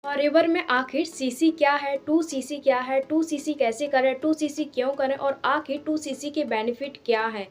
Forever में आखिर CC क्या है, 2सीसी क्या है, 2सीसी कैसे करें, 2सीसी क्यों करें और आखिर 2सीसी के बेनिफिट क्या है।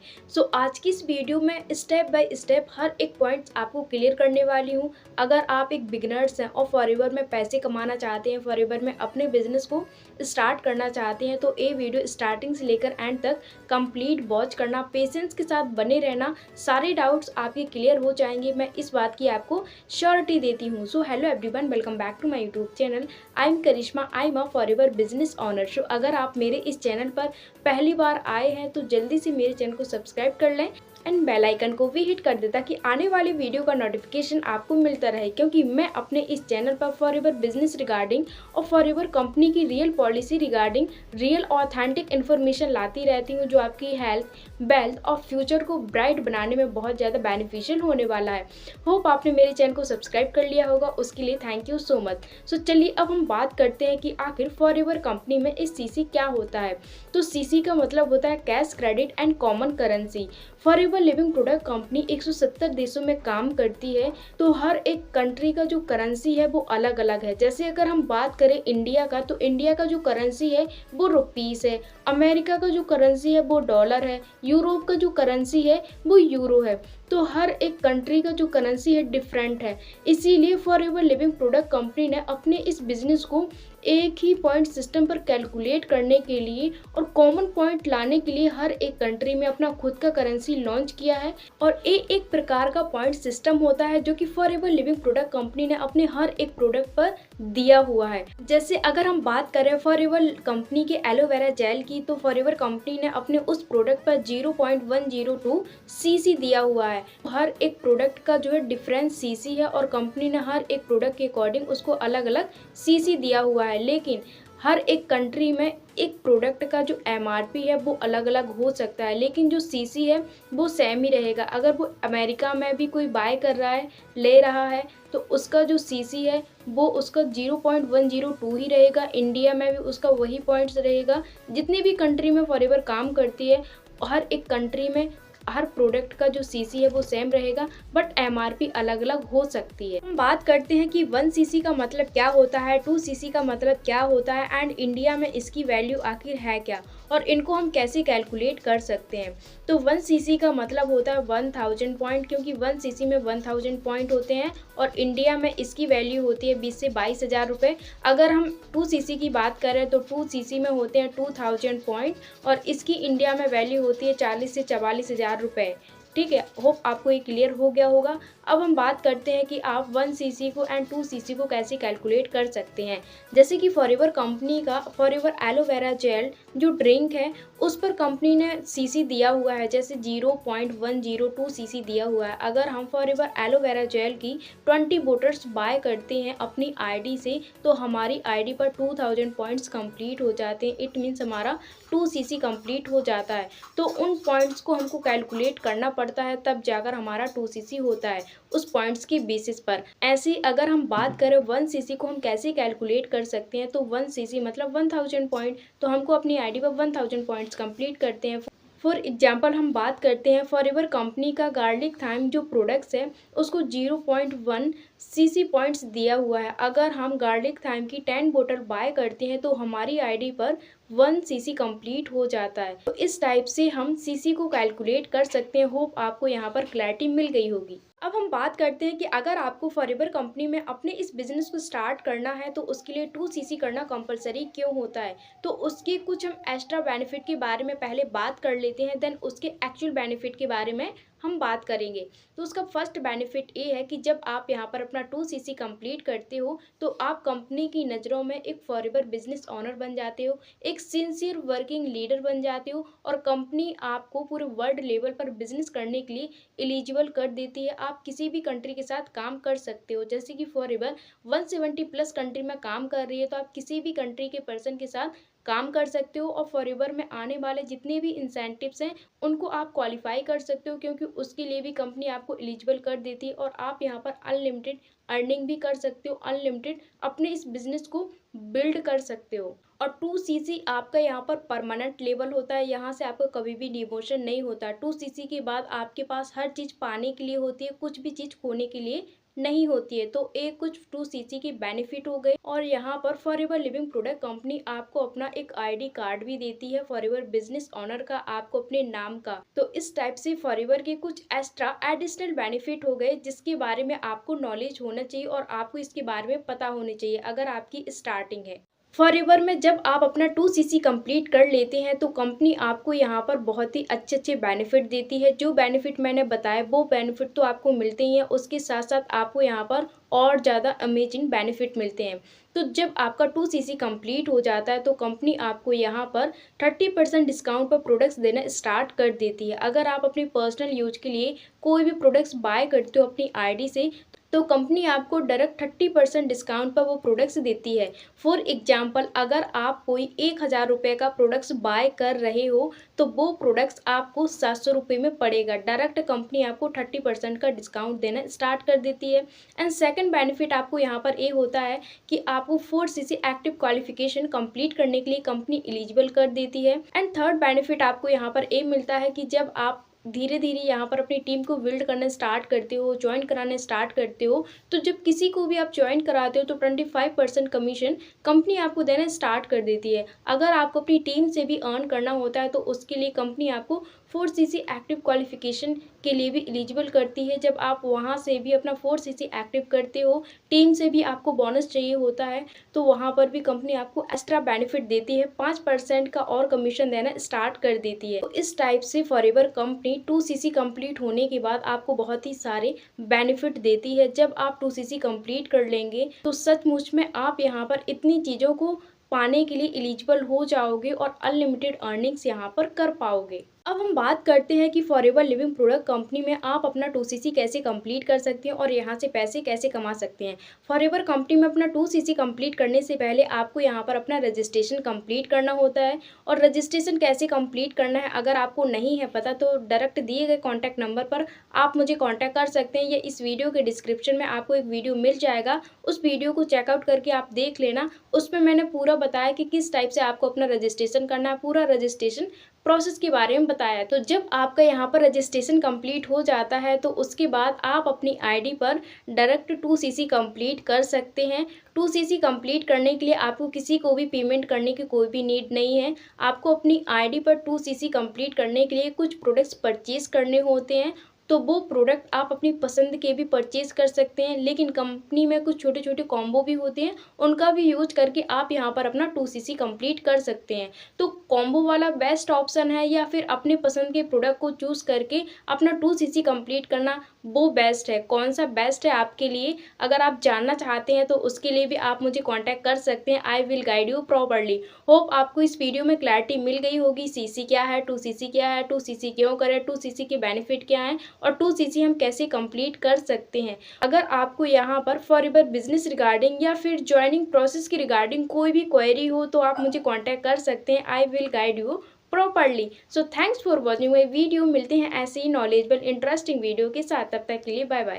आज की इस वीडियो में स्टेप बाय स्टेप हर एक पॉइंट्स आपको क्लियर करने वाली हूँ। अगर आप एक बिगनर्स हैं और फॉरएवर में पैसे कमाना चाहते हैं, फॉरएवर में अपने बिजनेस को स्टार्ट करना चाहते हैं, तो ये वीडियो स्टार्टिंग से लेकर एंड तक कंप्लीट वॉच करना, पेशेंस के साथ बने रहना, सारे डाउट्स आपके क्लियर हो जाएंगे। मैं इस बात की आपको श्योरिटी देती हूँ। So hello everyone, welcome back to my YouTube channel. I am Karishma, I am a forever business owner. So अगर आप मेरे इस चैनल पर पहली बार आए हैं तो जल्दी से मेरे चैनल को सब्सक्राइब कर लें एंड बेल आइकन को भी हिट कर दें ताकि आने वाली वीडियो का नोटिफिकेशन आपको मिलता रहे, क्योंकि मैं अपने इस चैनल पर फॉरएवर बिजनेस रिगार्डिंग और फॉरएवर कंपनी की real policy regarding real authentic information लाती रहती हूँ, जो आपकी हेल्थ, वेल्थ और फ्यूचर को ब्राइट बनाने में बहुत ज़्यादा बेनिफिशियल होने वाला है। होप आपने मेरे चैनल को सब्सक्राइब कर लिया होगा, उसके लिए थैंक यू सो मच। चलिए अब हम बात करते हैं कि आखिर फॉरएवर कंपनी में इस सीसी क्या होता है। तो सीसी का मतलब होता है cash, credit and common currency. Forever living product company 170 देशों में काम करती है, तो हर एक कंट्री का जो करेंसी है वो अलग अलग है। जैसे अगर हम बात करें इंडिया का, तो इंडिया का जो करेंसी है वो रुपीस है, अमेरिका का जो करेंसी है वो डॉलर है, यूरोप का जो करेंसी है वो यूरो है। तो हर एक कंट्री का जो करेंसी है डिफरेंट है। इसीलिए फॉरएवर लिविंग प्रोडक्ट कंपनी ने अपने इस बिजनेस को एक ही पॉइंट सिस्टम पर कैलकुलेट करने के लिए और कॉमन पॉइंट लाने के लिए हर एक कंट्री में अपना खुद का करेंसी लॉन्च किया है। और ये एक प्रकार का पॉइंट सिस्टम होता है जो कि फॉरएवर लिविंग प्रोडक्ट कंपनी ने अपने हर एक प्रोडक्ट पर दिया हुआ है। जैसे अगर हम बात करें फॉरएवर कंपनी के एलोवेरा जेल की, तो फॉरएवर कंपनी ने अपने उस प्रोडक्ट पर 0.102 सीसी दिया हुआ है। हर एक प्रोडक्ट का जो है डिफरेंट सीसी है और कंपनी ने हर एक प्रोडक्ट के अकॉर्डिंग उसको अलग अलग सीसी दिया हुआ है। लेकिन हर एक कंट्री में एक प्रोडक्ट का जो एमआरपी है वो अलग अलग हो सकता है, लेकिन जो सीसी है वो सेम ही रहेगा। अगर वो अमेरिका में भी कोई बाय कर रहा है, ले रहा है, तो उसका जो सीसी है वो उसका 0.102 ही रहेगा। इंडिया में भी उसका वही पॉइंट्स रहेगा। जितनी भी कंट्री में फॉरएवर काम करती है, हर एक कंट्री में हर प्रोडक्ट का जो सीसी है वो सेम रहेगा, बट एमआरपी अलग अलग हो सकती है। हम बात करते हैं कि 1सीसी का मतलब क्या होता है, 2सीसी का मतलब क्या होता है एंड इंडिया में इसकी वैल्यू आखिर है क्या और इनको हम कैसे कैलकुलेट कर सकते हैं। तो 1सीसी का मतलब होता है 1000 पॉइंट, क्योंकि 1सीसी में 1000 पॉइंट होते हैं और इंडिया में इसकी वैल्यू होती है 20 से 22,000 रुपये। अगर हम 2सीसी की बात करें तो 2सीसी में होते हैं 2000 पॉइंट और इसकी इंडिया में वैल्यू होती है 40 से 44,000 रुपये। ठीक है, होप आपको ये क्लियर हो गया होगा। अब हम बात करते हैं कि आप 1सीसी को एंड 2सीसी को कैसे कैलकुलेट कर सकते हैं। जैसे कि फॉरएवर कंपनी का फॉरएवर एलोवेरा जेल जो ड्रिंक है उस पर कंपनी ने सीसी दिया हुआ है, जैसे 0.102 सीसी दिया हुआ है। अगर हम फॉरएवर एलोवेरा जेल की 20 बोटल्स बाय करते हैं अपनी आईडी से, तो हमारी आईडी पर 2000 पॉइंट्स कंप्लीट हो जाते हैं। इट मीन्स हमारा 2सीसी कंप्लीट हो जाता है। तो उन पॉइंट्स को हमको कैलकुलेट करना पड़ता है, तब जाकर हमारा 2सीसी होता है उस पॉइंट्स की बेसिस पर। ऐसे अगर हम बात करें 1सीसी को हम कैसे कैलकुलेट कर सकते हैं, तो 1सीसी मतलब 1000 पॉइंट, तो हमको अपनी आईडी पर 1000 पॉइंट्स कंप्लीट करते हैं। फॉर एग्जाम्पल हम बात करते हैं फॉरएवर कंपनी का गार्लिक थाइम जो प्रोडक्ट्स है उसको 0.1 सीसी पॉइंट्स दिया हुआ है। अगर हम गार्लिक थाइम की 10 बोतल बाय करते हैं तो हमारी आईडी पर 1सीसी कंप्लीट हो जाता है। तो इस टाइप से हम सीसी को कैलकुलेट कर सकते हैं। होप आपको यहाँ पर क्लैरिटी मिल गई होगी। अब हम बात करते हैं कि अगर आपको फॉरएवर कंपनी में अपने इस बिजनेस को स्टार्ट करना है तो उसके लिए 2सीसी करना कंपलसरी क्यों होता है। तो उसके कुछ हम एक्स्ट्रा बेनिफिट के बारे में पहले बात कर लेते हैं, देन उसके एक्चुअल बेनिफिट के बारे में हम बात करेंगे। तो उसका फर्स्ट बेनिफिट ये है कि जब आप यहाँ पर अपना 2सीसी कंप्लीट करते हो तो आप कंपनी की नज़रों में एक फॉरएवर बिजनेस ऑनर बन जाते हो, एक सिंसियर वर्किंग लीडर बन जाते हो और कंपनी आपको पूरे वर्ल्ड लेवल पर बिजनेस करने के लिए एलिजिबल कर देती है। आप किसी भी कंट्री के साथ काम कर सकते हो। जैसे कि फॉरएवर 170 प्लस कंट्री में काम कर रही है, तो आप किसी भी कंट्री के पर्सन के साथ काम कर सकते हो और फॉरएवर में आने वाले जितने भी इंसेंटिव्स हैं उनको आप क्वालिफाई कर सकते हो, क्योंकि उसके लिए भी कंपनी आपको एलिजिबल कर देती है और आप यहाँ पर अनलिमिटेड अर्निंग भी कर सकते हो, अनलिमिटेड अपने इस बिजनेस को बिल्ड कर सकते हो। और 2सीसी आपका यहाँ पर परमानेंट लेवल होता है, यहाँ से आपको कभी भी डिमोशन नहीं होता। 2सीसी के बाद आपके पास हर चीज़ पाने के लिए होती है, कुछ भी चीज़ खोने के लिए नहीं होती है। तो एक कुछ 2cc की बेनिफिट हो गए। और यहाँ पर फॉरएवर लिविंग प्रोडक्ट कंपनी आपको अपना एक आईडी कार्ड भी देती है फॉरएवर बिजनेस ओनर का, आपको अपने नाम का। तो इस टाइप से फॉरएवर के कुछ एक्स्ट्रा एडिशनल बेनिफिट हो गए जिसके बारे में आपको नॉलेज होना चाहिए और आपको इसके बारे में पता होना चाहिए अगर आपकी स्टार्टिंग है। फॉरएवर में जब आप अपना 2cc कंप्लीट कर लेते हैं तो कंपनी आपको यहाँ पर बहुत ही अच्छे अच्छे बेनिफिट देती है। जो बेनिफिट मैंने बताया वो बेनिफिट तो आपको मिलते ही हैं, उसके साथ साथ आपको यहाँ पर और ज़्यादा अमेजिंग बेनिफिट मिलते हैं। तो जब आपका 2cc कंप्लीट हो जाता है तो कंपनी आपको यहाँ पर 30% डिस्काउंट पर प्रोडक्ट्स देना स्टार्ट कर देती है। अगर आप अपने पर्सनल यूज के लिए कोई भी प्रोडक्ट्स बाय करते हो अपनी आईडी से तो कंपनी आपको डायरेक्ट 30% डिस्काउंट पर वो प्रोडक्ट्स देती है। फॉर एग्जांपल अगर आप कोई 1000 रुपये का प्रोडक्ट्स बाय कर रहे हो तो वो प्रोडक्ट्स आपको 700 रुपये में पड़ेगा। डायरेक्ट कंपनी आपको 30% का डिस्काउंट देना स्टार्ट कर देती है। एंड सेकंड बेनिफिट आपको यहाँ पर ये होता है कि आपको 4cc एक्टिव क्वालिफिकेशन कंप्लीट करने के लिए कंपनी एलिजिबल कर देती है। एंड थर्ड बेनिफिट आपको यहाँ पर ये मिलता है कि जब आप धीरे धीरे यहाँ पर अपनी टीम को बिल्ड करना स्टार्ट करते हो, ज्वाइन कराने स्टार्ट करते हो, तो जब किसी को भी आप ज्वाइन कराते हो तो 25% कमीशन कंपनी आपको देना स्टार्ट कर देती है। अगर आपको अपनी टीम से भी अर्न करना होता है तो उसके लिए कंपनी आपको 4cc एक्टिव क्वालिफिकेशन के लिए भी एलिजिबल करती है। जब आप वहाँ से भी अपना 4cc एक्टिव करते हो, टीम से भी आपको बोनस चाहिए होता है, तो वहाँ पर भी कंपनी आपको एक्स्ट्रा बेनिफिट देती है, 5% का और कमीशन देना स्टार्ट कर देती है। तो इस टाइप से फॉरएवर कंपनी 2cc कंप्लीट होने के बाद आपको बहुत ही सारे बेनिफिट देती है। जब आप 2cc कंप्लीट कर लेंगे तो सचमुच में आप यहाँ पर इतनी चीज़ों को पाने के लिए एलिजिबल हो जाओगे और अनलिमिटेड अर्निंग्स यहाँ पर कर पाओगे। अब हम बात करते हैं कि फॉरएवर लिविंग प्रोडक्ट कंपनी में आप अपना 2cc कैसे कंप्लीट कर सकते हैं और यहाँ से पैसे कैसे कमा सकते हैं। फॉरएवर कंपनी में अपना 2cc कंप्लीट करने से पहले आपको यहाँ पर अपना रजिस्ट्रेशन कंप्लीट करना होता है। और रजिस्ट्रेशन कैसे कंप्लीट करना है अगर आपको नहीं है पता तो डायरेक्ट दिए गए कॉन्टैक्ट नंबर पर आप मुझे कॉन्टैक्ट कर सकते हैं या इस वीडियो के डिस्क्रिप्शन में आपको एक वीडियो मिल जाएगा, उस वीडियो को चेकआउट करके आप देख लेना। उसमें मैंने पूरा बताया कि किस टाइप से आपको अपना रजिस्ट्रेशन करना है, पूरा रजिस्ट्रेशन प्रोसेस के बारे में बताया। तो जब आपका यहाँ पर रजिस्ट्रेशन कंप्लीट हो जाता है तो उसके बाद आप अपनी आईडी पर डायरेक्ट 2cc कंप्लीट कर सकते हैं। 2cc कंप्लीट करने के लिए आपको किसी को भी पेमेंट करने की कोई भी नीड नहीं है। आपको अपनी आईडी पर 2cc कंप्लीट करने के लिए कुछ प्रोडक्ट्स परचेज करने होते हैं, तो वो प्रोडक्ट आप अपनी पसंद के भी परचेज कर सकते हैं। लेकिन कंपनी में कुछ छोटे छोटे कॉम्बो भी होते हैं, उनका भी यूज करके आप यहाँ पर अपना 2cc कंप्लीट कर सकते हैं। तो कॉम्बो वाला बेस्ट ऑप्शन है या फिर अपने पसंद के प्रोडक्ट को चूज़ करके अपना 2cc कंप्लीट करना वो बेस्ट है। कौन सा बेस्ट है आपके लिए अगर आप जानना चाहते हैं तो उसके लिए भी आप मुझे कॉन्टैक्ट कर सकते हैं। I will guide you properly. Hope आपको इस वीडियो में क्लैरिटी मिल गई होगी। cc क्या है, 2cc क्या है, 2cc क्यों करें, 2cc के बेनिफिट क्या हैं और 2cc हम कैसे कंप्लीट कर सकते हैं। अगर आपको यहाँ पर फॉरएवर बिजनेस रिगार्डिंग या फिर ज्वाइनिंग प्रोसेस की रिगार्डिंग कोई भी क्वेरी हो तो आप मुझे कांटेक्ट कर सकते हैं। I will guide you properly. So thanks for watching my video. मिलते हैं ऐसे ही नॉलेजेबल इंटरेस्टिंग वीडियो के साथ, तब तक के लिए बाय बाय।